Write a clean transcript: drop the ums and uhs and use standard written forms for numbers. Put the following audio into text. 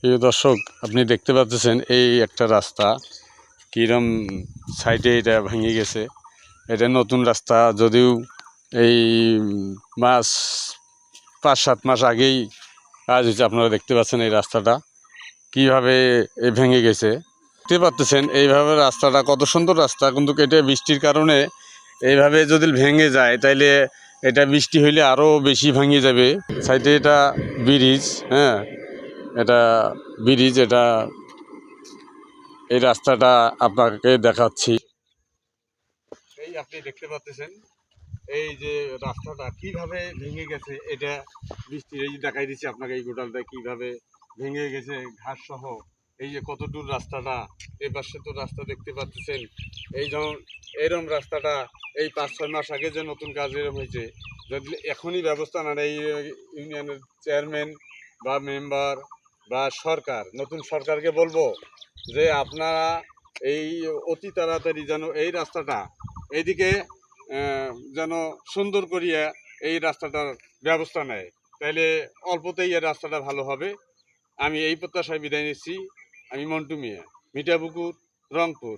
প্রিয় দর্শক, আপনি দেখতে পাচ্ছেন এই একটা রাস্তা কীরকম সাইডে এটা ভেঙে গেছে। এটা নতুন রাস্তা, যদিও এই মাস 5-7 মাস আগেই কাজ হয়েছে। আপনারা দেখতে পাচ্ছেন এই রাস্তাটা কীভাবে ভেঙে গেছে। দেখতে পাচ্ছেন এইভাবে রাস্তাটা কত সুন্দর রাস্তা, কিন্তু এটা বৃষ্টির কারণে এইভাবে যদি ভেঙে যায় তাইলে এটা বৃষ্টি হইলে আরও বেশি ভেঙে যাবে। সাইডে এটা ব্রিজ, হ্যাঁ এটা ব্রিজ। এটা এই রাস্তাটা আপনাকে দেখাচ্ছি। এই আপনি দেখতে পাচ্ছেন এই যে রাস্তাটা কিভাবে ভেঙে গেছে। এটা বৃষ্টির এই দেখাই দিচ্ছি আপনাকে, এই গোটালটা কিভাবে ভেঙে গেছে ঘাস সহ। এই যে কত দূর রাস্তাটা, এই পাশে তো রাস্তা দেখতে পাচ্ছেন। এই যেমন এরম রাস্তাটা এই 5-6 মাস আগে যে নতুন কাজ এরম হয়েছে, যদি এখনই ব্যবস্থা না নেয় ইউনিয়নের চেয়ারম্যান বা মেম্বার বা সরকার, নতুন সরকারকে বলবো যে আপনারা এই অতি তাড়াতাড়ি যেন এই রাস্তাটা এইদিকে যেন সুন্দর করিয়া এই রাস্তাটার ব্যবস্থা নেয়, তাইলে অল্পতেই এই রাস্তাটা ভালো হবে। আমি এই প্রত্যাশায় বিদায় নিচ্ছি। আমি মন্টু মিয়া, মিঠাপুকুর, রংপুর।